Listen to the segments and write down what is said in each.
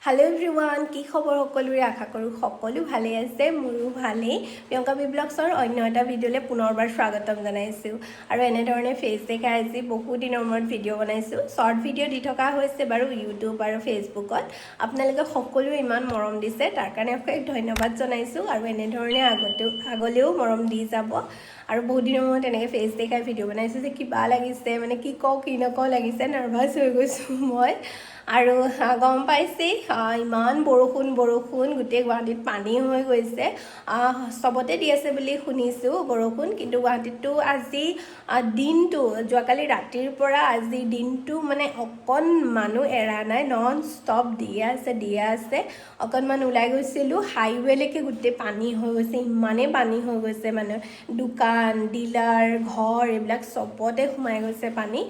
hello everyone কি খবৰ সকলোৰে আশা কৰো সকলো ভালে আছে মোৰো ভালেই প্ৰিয়ংকা ব্লগছৰ অন্য এটা ভিডিঅ'লে পুনৰবাৰ স্বাগতম জনাইছো আৰু এনে ধৰণে ফেচ দেখাই আজি বহু দিনৰ মূৰত ভিডিঅ' বনাইছো শৰ্ট ভিডিঅ' দি থকা হৈছে বাৰু ইউটিউব আৰু ফেচবুকত আপোনালোকে সকলোৱে ইমান মৰম দিছে তাৰ কাৰণে অশেষ ধন্যবাদ জনাইছো আৰু এনে ধৰণে আগলেও মৰম দি যাব আৰু বহুত দিনৰ মূৰত এনেকৈ ফেচ দেখাই ভিডিঅ' বনাইছো যে কিবা লাগিছে মানে কি কওঁ কি নকওঁ লাগিছে নাৰ্ভাছ হৈ গৈছো মই আৰু গম পাইছে ইমান বৰষুণ গোটেই গুৱাহাটীত পানী হৈ গৈছে সবতে দি আছে বুলি শুনিছো বৰষুণ কিন্তু গুৱাহাটীতটো আজি দিনটো যোৱাকালি ৰাতিৰ পৰা আজি দিনটো মানে অকণমানো এৰা নাই নন ষ্টপ দিয়ে আছে অকণমান ওলাই গৈছিলো হাইৱেলৈকে গোটেই পানী হৈ গৈছে ইমানেই পানী হৈ গৈছে মানে দোকান ডিলাৰ ঘৰ এইবিলাক চবতে সোমাই গৈছে পানী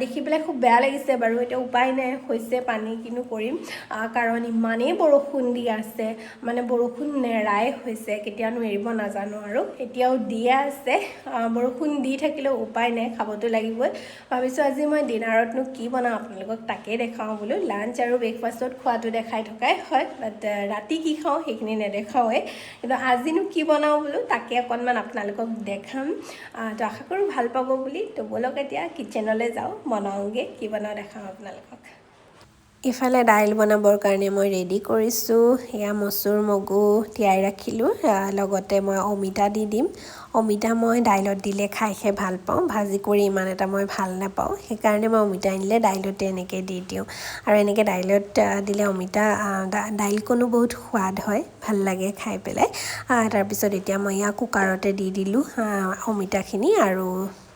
দেখি পেলাই খুব বেয়া লাগিছে বাৰু এতিয়া উপায় নাই হৈছে পানী কিনো কৰিম কাৰণ ইমানেই বৰষুণ দি আছে মানে বৰষুণ নেৰাই হৈছে কেতিয়ানো এৰিব নাজানো আৰু এতিয়াও দিয়ে আছে বৰষুণ দি থাকিলেও উপায় নাই খাবতো লাগিবই ভাবিছো আজি মই ডিনাৰতনো কি বনাওঁ আপোনালোকক তাকে দেখাওঁ বোলো লাঞ্চ আৰু ব্ৰেকফাষ্টত খোৱাটো দেখাই থকাই হয় বাট ৰাতি কি খাওঁ সেইখিনি নেদেখাওৱে কিন্তু আজিনো কি বনাওঁ বোলো তাকে অকণমান আপোনালোকক দেখাম তো আশা কৰোঁ ভাল পাব বুলি তো বলক এতিয়া কিচেনলৈ যাওঁ বনাওঁগৈ কি বনাওঁ দেখাওঁ আপোনালোকক ইফালে দাইল বনাবৰ কাৰণে মই ৰেডি কৰিছোঁ এয়া মচুৰ মগু তিয়াই ৰাখিলোঁ লগতে মই অমিতা দি দিম অমিতা মই দাইলত দিলে খাই ভাল পাওঁ ভাজি কৰি ইমান এটা মই ভাল নাপাওঁ সেইকাৰণে মই অমিতা আনিলে দাইলতে এনেকৈ দি দিওঁ আৰু এনেকৈ দাইলত দিলে অমিতা দাইলকণো বহুত সোৱাদ হয় ভাল লাগে খাই পেলাই তাৰপিছত এতিয়া মই ইয়াক কুকাৰতে দি দিলোঁ অমিতাখিনি আৰু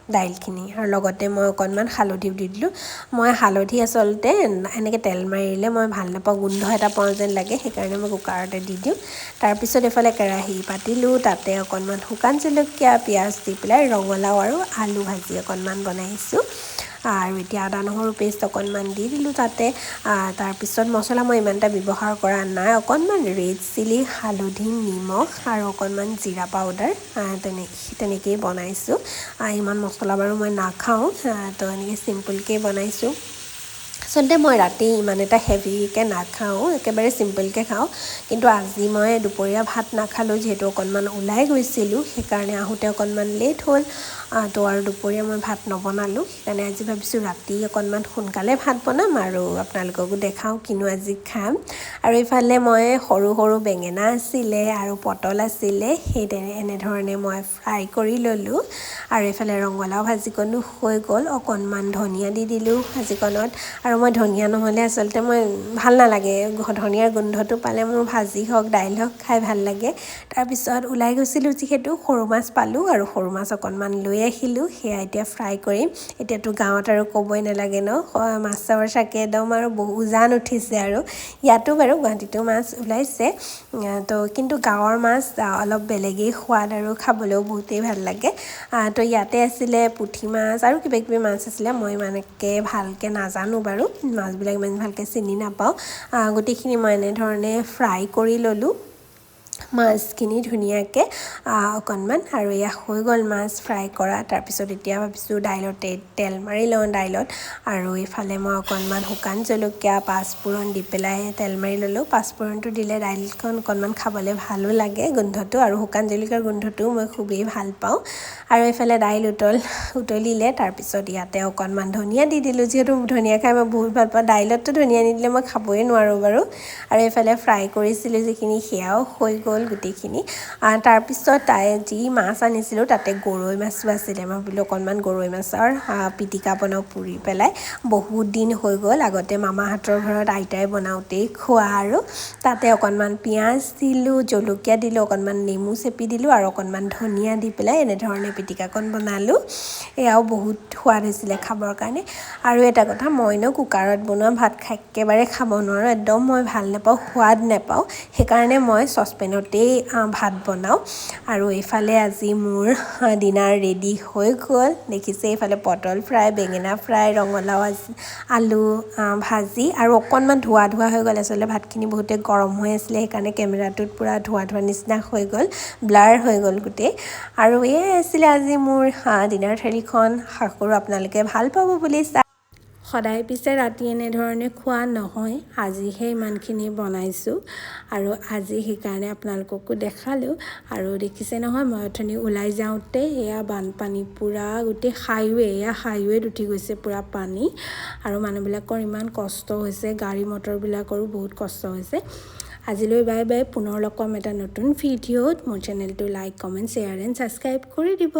দাইলখিনি আৰু লগতে মই অকণমান হালধি দি দিলোঁ মই হালধি আচলতে এনেকৈ তেল মাৰিলে মই ভাল নাপাওঁ গোন্ধ এটা পাওঁ যেন লাগে সেইকাৰণে মই কুকাৰতে দি দিওঁ তাৰপিছত এফালে কেৰাহী পাতিলোঁ তাতে অকণমান শুকান জলকীয়া পিঁয়াজ দি পেলাই ৰঙালাও আৰু আলু ভাজি অকণমান বনাইছোঁ আৰু এতিয়া আদা নহৰু পেষ্ট অকণমান দি দিলোঁ তাতে তাৰপিছত মছলা মই ইমান এটা ব্যৱহাৰ কৰা নাই অকণমান ৰেড চিলি হালধি নিমখ আৰু অকণমান জিৰা পাউডাৰ তেনেকেই বনাইছোঁ ইমান মছলা বাৰু মই নাখাওঁ তো এনেকৈ চিম্পলকৈ বনাইছোঁ আচলতে মই ৰাতি ইমান এটা হেভিকৈ নাখাওঁ একেবাৰে চিম্পলকৈ খাওঁ কিন্তু আজি মই দুপৰীয়া ভাত নাখালোঁ যিহেতু অকণমান ওলাই গৈছিলোঁ সেইকাৰণে আহোঁতে অকণমান লেট হ'ল তো আৰু দুপৰীয়া মই ভাত নবনালোঁ সেইকাৰণে আজি ভাবিছোঁ ৰাতি অকণমান সোনকালে ভাত বনাম আৰু আপোনালোককো দেখাওঁ কিনো আজি খাম আৰু এইফালে মই সৰু বেঙেনা আছিলে আৰু পটল আছিলে সেই এনেধৰণে মই ফ্ৰাই কৰি ল'লোঁ আৰু এইফালে ৰঙালাও ভাজিকণো হৈ গ'ল অকণমান ধনিয়া দি দিলোঁ ভাজিকণত আৰু মই ধনিয়া নহ'লে আচলতে মই ভাল নালাগে ধনিয়াৰ গোন্ধটো পালে মোৰ ভাজি হওক দাইল হওক খাই ভাল লাগে তাৰপিছত ওলাই গৈছিলোঁ যিহেতু সৰু মাছ পালোঁ আৰু সৰু মাছ অকণমান লৈ আহিলোঁ সেয়া এতিয়া ফ্ৰাই কৰিম এতিয়াতো গাঁৱত আৰু ক'বই নালাগে ন মাছৰ চাকে একদম আৰু বহু উজান উঠিছে আৰু ইয়াতো বাৰু গুৱাহাটীতো মাছ ওলাইছে তো কিন্তু গাঁৱৰ মাছ অলপ বেলেগেই সোৱাদ আৰু খাবলৈও বহুতেই ভাল লাগে তো ইয়াতে আছিলে পুঠি মাছ আৰু কিবা মাছ আছিলে মই ইমানকৈ ভালকৈ নাজানো বাৰু মাছবিলাক ইমান ভালকৈ চিনি নাপাওঁ গোটেইখিনি মই এনেধৰণে ফ্ৰাই কৰি ল'লোঁ মাছখিনি ধুনীয়াকৈ অকণমান আৰু এয়া হৈ গ'ল মাছ ফ্ৰাই কৰা তাৰপিছত এতিয়া ভাবিছোঁ দাইলতে তেল মাৰি লওঁ দাইলত আৰু এইফালে মই অকণমান শুকান জলকীয়া পাঁচফোৰণ দি পেলাই তেল মাৰি ল'লোঁ পাঁচফোৰণটো দিলে দাইলখন অকণমান খাবলৈ ভালো লাগে গোন্ধটো আৰু শুকান জলকীয়াৰ গোন্ধটোও মই খুবেই ভাল পাওঁ আৰু এইফালে দাইল উতলিলে তাৰপিছত ইয়াতে অকণমান ধনিয়া দি দিলোঁ যিহেতু ধনিয়া খাই মই বহুত ভাল পাওঁ দাইলততো ধনিয়া নিদিলে মই খাবই নোৱাৰোঁ বাৰু আৰু এইফালে ফ্ৰাই কৰিছিলোঁ যিখিনি সেয়াও হৈ গ'ল গোটেইখিনি তাৰপিছত যি মাছ আনিছিলোঁ তাতে গৰৈ মাছো আছিলে মই বোলো অকণমান গৰৈ মাছৰ পিটিকা বনাওঁ পুৰি পেলাই বহুত দিন হৈ গ'ল আগতে মামাহঁতৰ ঘৰত আইতাই বনাওঁতেই খোৱা আৰু তাতে অকণমান পিঁয়াজ দিলোঁ জলকীয়া দিলোঁ অকণমান নেমু চেপি দিলোঁ আৰু অকণমান ধনিয়া দি পেলাই এনেধৰণে পিটিকাকণ বনালোঁ এয়াও বহুত সোৱাদ হৈছিলে খাবৰ কাৰণে আৰু এটা কথা মইনো কুকাৰত বনোৱা ভাত একেবাৰে খাব নোৱাৰোঁ একদম মই ভাল নাপাওঁ সোৱাদ নাপাওঁ সেইকাৰণে মই চচপেনতেই ভাত বনাওঁ আৰু এইফালে আজি মোৰ ডিনাৰ ৰেডি হৈ গ'ল দেখিছে এইফালে পটল ফ্ৰাই বেঙেনা ফ্ৰাই ৰঙালাও আলু ভাজি আৰু অকণমান ধোৱা হৈ গ'ল আচলতে ভাতখিনি বহুতে গৰম হৈ আছিলে সেইকাৰণে কেমেৰাটোত পূৰা ধোৱা নিচিনা হৈ গ'ল ব্লাৰ হৈ গ'ল গোটেই আৰু এয়াই আছিলে আজি মোৰ ডিনাৰ থালিখন আশা কৰোঁ আপোনালোকে ভাল পাব বুলি সদায় পিছে ৰাতি এনেধৰণে খোৱা নহয় আজিহে ইমানখিনি বনাইছোঁ আৰু আজি সেইকাৰণে আপোনালোককো দেখালোঁ আৰু দেখিছে নহয় মই অথনি ওলাই যাওঁতে এয়া বানপানী পুৰা গোটেই হাইৱেত উঠি গৈছে পুৰা পানী আৰু মানুহবিলাকৰ ইমান কষ্ট হৈছে গাড়ী মটৰবিলাকৰো বহুত কষ্ট হৈছে আজিলৈ বাই বাই পুনৰ লগ পাম এটা নতুন ভিডিঅ'ত মোৰ চেনেলটো like comment share and subscribe কৰি দিব